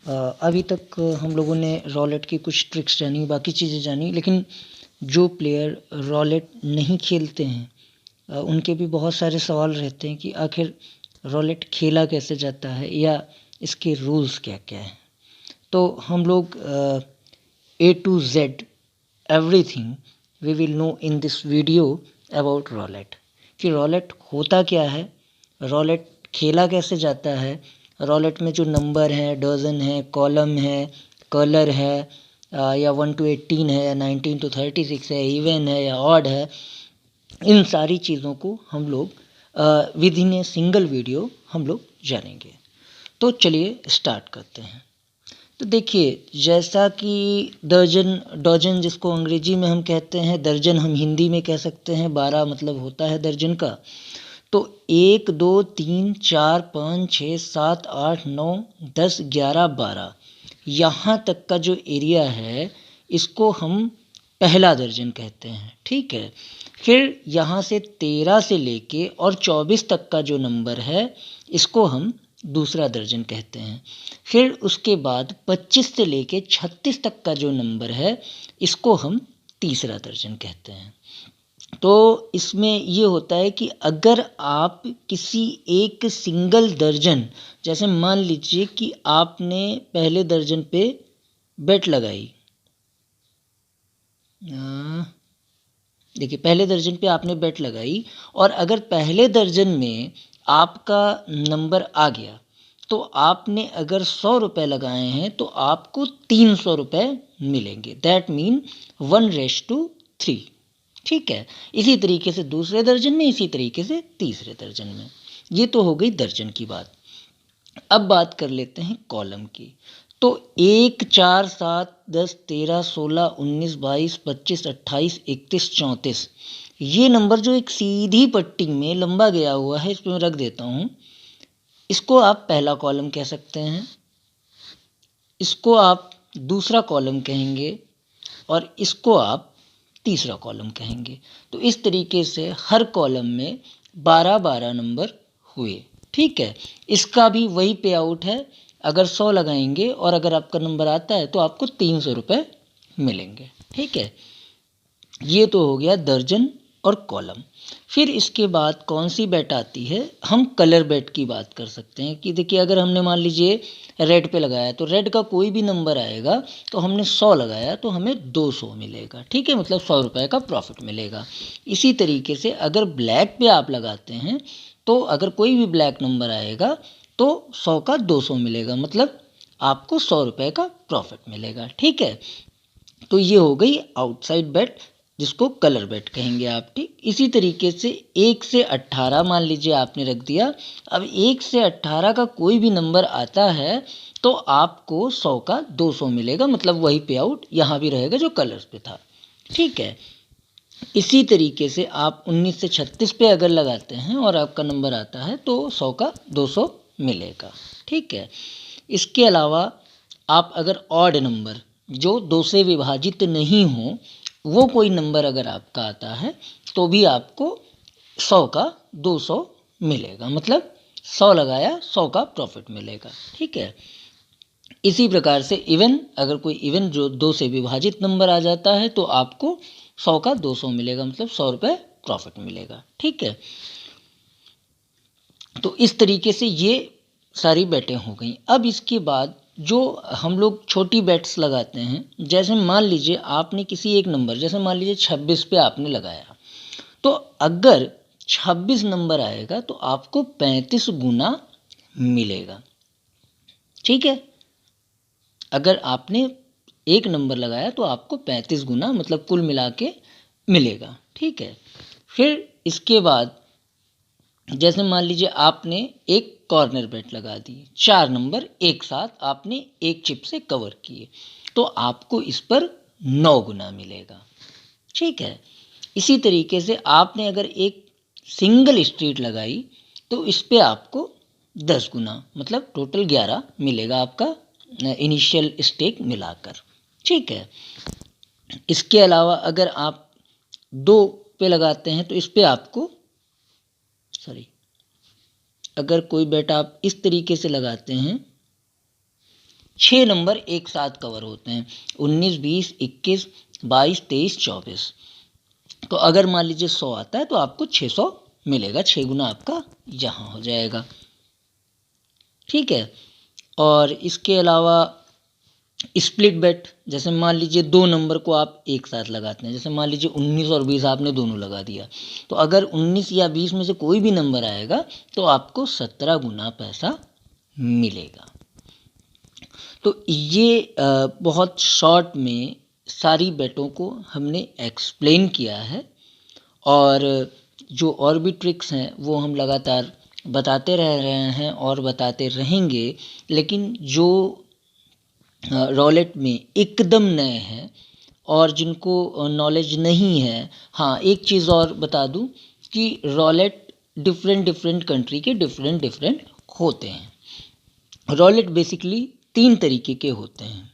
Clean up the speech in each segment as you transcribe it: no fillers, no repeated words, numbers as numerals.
अभी तक हम लोगों ने रॉलेट की कुछ ट्रिक्स जानी, बाकी चीज़ें जानी, लेकिन जो प्लेयर रॉलेट नहीं खेलते हैं उनके भी बहुत सारे सवाल रहते हैं कि आखिर रॉलेट खेला कैसे जाता है या इसके रूल्स क्या क्या हैं। तो हम लोग A to Z everything we will know in this video about Rowlatt, कि रॉलेट होता क्या है, रॉलेट खेला कैसे जाता है, रॉलेट में जो नंबर हैं, डजन है, कॉलम है, कलर है, या 1 to 18 है, या 19 to 36 है, इवन है या ऑड है, इन सारी चीज़ों को हम लोग with in a single video हम लोग जानेंगे। तो चलिए स्टार्ट करते हैं। तो देखिए, जैसा कि डजन जिसको अंग्रेजी में हम कहते हैं, दर्जन हम हिंदी में कह सकते हैं, 12 मतलब होता है दर्जन का। तो 1 2 3 4 5 6 7 8 9 10 11 12 यहाँ तक का जो एरिया है इसको हम पहला दर्जन कहते हैं। ठीक है, फिर यहाँ से 13 से लेके और 24 तक का जो नंबर है इसको हम दूसरा दर्जन कहते हैं। फिर उसके बाद 25 से लेके 36 तक का जो नंबर है इसको हम तीसरा दर्जन कहते हैं। तो इसमें ये होता है कि अगर आप किसी एक सिंगल दर्जन, जैसे मान लीजिए कि आपने पहले दर्जन पे बेट लगाई, देखिए पहले दर्जन पे आपने बेट लगाई और अगर पहले दर्जन में आपका नंबर आ गया तो आपने अगर 100 रुपये लगाए हैं तो आपको 300 रुपये मिलेंगे। That mean 1:3। ठीक है, इसी तरीके से दूसरे दर्जन में, इसी तरीके से तीसरे दर्जन में। ये तो हो गई दर्जन की बात। अब बात कर लेते हैं कॉलम की। तो 1 4 7 10 13 16 19 22 25 28 31 34 ये नंबर जो एक सीधी पट्टी में लंबा गया हुआ है, इसमें रख देता हूँ। इसको आप पहला कॉलम कह सकते हैं, इसको आप दूसरा कॉलम कहेंगे और इसको आप तीसरा कॉलम कहेंगे। तो इस तरीके से हर कॉलम में 12-12 नंबर हुए। ठीक है, इसका भी वही पे आउट है। अगर 100 लगाएंगे और अगर आपका नंबर आता है तो आपको 300 रुपये मिलेंगे। ठीक है, ये तो हो गया दर्जन और कॉलम। फिर इसके बाद कौन सी बेट आती है, हम कलर बेट की बात कर सकते हैं। कि देखिए अगर हमने मान लीजिए रेड पे लगाया तो रेड का कोई भी नंबर आएगा तो हमने 100 लगाया तो हमें 200 मिलेगा। ठीक है, मतलब 100 रुपये का प्रॉफिट मिलेगा। इसी तरीके से अगर ब्लैक पे आप लगाते हैं तो अगर कोई भी ब्लैक नंबर आएगा तो 100 का 200 मिलेगा, मतलब आपको 100 रुपये का प्रॉफिट मिलेगा। ठीक है, तो ये हो गई आउटसाइड बेट जिसको कलर बेट कहेंगे आप। ठीक, इसी तरीके से 1 से 18 मान लीजिए आपने रख दिया। अब 1 से 18 का कोई भी नंबर आता है तो आपको 100 का 200 मिलेगा, मतलब वही पे आउट यहाँ भी रहेगा जो कलर्स पे था। ठीक है, इसी तरीके से आप 19 से 36 पे अगर लगाते हैं और आपका नंबर आता है तो 100 का 200 मिलेगा। ठीक है, इसके अलावा आप अगर ऑड नंबर जो 2 से विभाजित नहीं हो वो कोई नंबर अगर आपका आता है तो भी आपको 100 का 200 मिलेगा, मतलब 100 लगाया 100 का प्रॉफिट मिलेगा। ठीक है, इसी प्रकार से इवन अगर कोई इवन जो 2 से विभाजित नंबर आ जाता है तो आपको 100 का 200 मिलेगा, मतलब 100 रुपये प्रॉफिट मिलेगा। ठीक है, तो इस तरीके से ये सारी बेटें हो गई। अब इसके बाद जो हम लोग छोटी बेट्स लगाते हैं, जैसे मान लीजिए आपने किसी एक नंबर, जैसे मान लीजिए 26 पे आपने लगाया, तो अगर 26 नंबर आएगा तो आपको 35 गुना मिलेगा। ठीक है, अगर आपने एक नंबर लगाया तो आपको 35 गुना, मतलब कुल मिला के मिलेगा। ठीक है, फिर इसके बाद जैसे मान लीजिए आपने एक कॉर्नर बेट लगा दी, 4 नंबर एक साथ आपने एक चिप से कवर किए तो आपको इस पर 9 गुना मिलेगा। ठीक है, इसी तरीके से आपने अगर एक सिंगल स्ट्रीट लगाई तो इस पे आपको 10 गुना, मतलब टोटल 11 मिलेगा आपका इनिशियल स्टेक मिलाकर। ठीक है, इसके अलावा अगर आप 2 पे लगाते हैं तो इस पे आपको अगर कोई बेट आप इस तरीके से लगाते हैं 6 नंबर एक साथ कवर होते हैं, 19, 20, 21, 22, 23, 24। तो अगर मान लीजिए 100 आता है तो आपको 600 मिलेगा, 6 गुना आपका यहाँ हो जाएगा। ठीक है। और इसके अलावा स्प्लिट बेट, जैसे मान लीजिए 2 नंबर को आप एक साथ लगाते हैं, जैसे मान लीजिए 19 और 20 आपने दोनों लगा दिया, तो अगर 19 या 20 में से कोई भी नंबर आएगा तो आपको 17 गुना पैसा मिलेगा। तो ये बहुत शॉर्ट में सारी बेटों को हमने एक्सप्लेन किया है, और जो और भी ट्रिक्स हैं वो हम लगातार बताते रह रहे हैं और बताते रहेंगे। लेकिन जो रॉलेट में एकदम नए हैं और जिनको नॉलेज नहीं है, हाँ एक चीज़ और बता दूं कि रॉलेट डिफरेंट कंट्री के डिफरेंट होते हैं। रॉलेट बेसिकली 3 तरीके के होते हैं।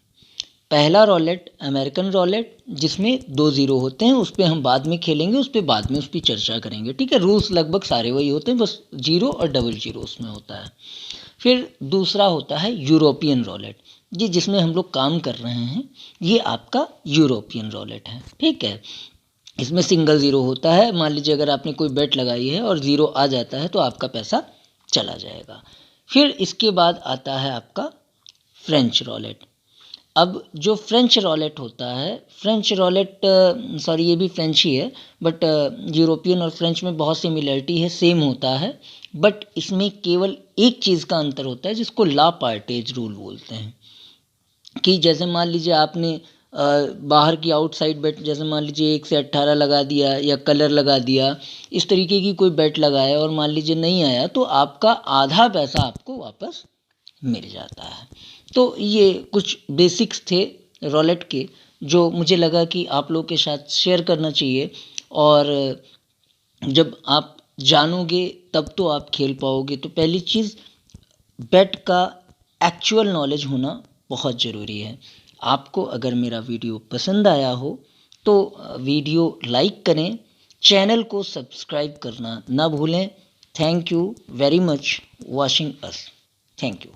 पहला रॉलेट अमेरिकन रॉलेट, जिसमें 2 ज़ीरो होते हैं, उस पर हम बाद में खेलेंगे, उस पर बाद में उस पर चर्चा करेंगे। ठीक है, रूल्स लगभग सारे वही होते हैं, बस 0 और डबल 0 उसमें होता है। फिर दूसरा होता है यूरोपियन रॉलेट, जी जिसमें हम लोग काम कर रहे हैं, ये आपका यूरोपियन रॉलेट है। ठीक है, इसमें सिंगल ज़ीरो होता है। मान लीजिए अगर आपने कोई बेट लगाई है और 0 आ जाता है तो आपका पैसा चला जाएगा। फिर इसके बाद आता है आपका फ्रेंच रॉलेट। अब जो फ्रेंच रॉलेट होता है, फ्रेंच रॉलेट सॉरी ये भी फ्रेंच ही है, बट यूरोपियन और फ्रेंच में बहुत सिमिलरिटी है, सेम होता है, बट इसमें केवल एक चीज़ का अंतर होता है जिसको ला पार्टेज रूल बोलते हैं। कि जैसे मान लीजिए आपने बाहर की आउटसाइड बेट, जैसे मान लीजिए 1 से 18 लगा दिया या कलर लगा दिया, इस तरीके की कोई बेट लगाया और मान लीजिए नहीं आया, तो आपका आधा पैसा आपको वापस मिल जाता है। तो ये कुछ बेसिक्स थे रॉलेट के, जो मुझे लगा कि आप लोग के साथ शेयर करना चाहिए, और जब आप जानोगे तब तो आप खेल पाओगे। तो पहली चीज़, बेट का एक्चुअल नॉलेज होना बहुत ज़रूरी है। आपको अगर मेरा वीडियो पसंद आया हो तो वीडियो लाइक करें, चैनल को सब्सक्राइब करना ना भूलें। Thank you very much watching us. Thank you.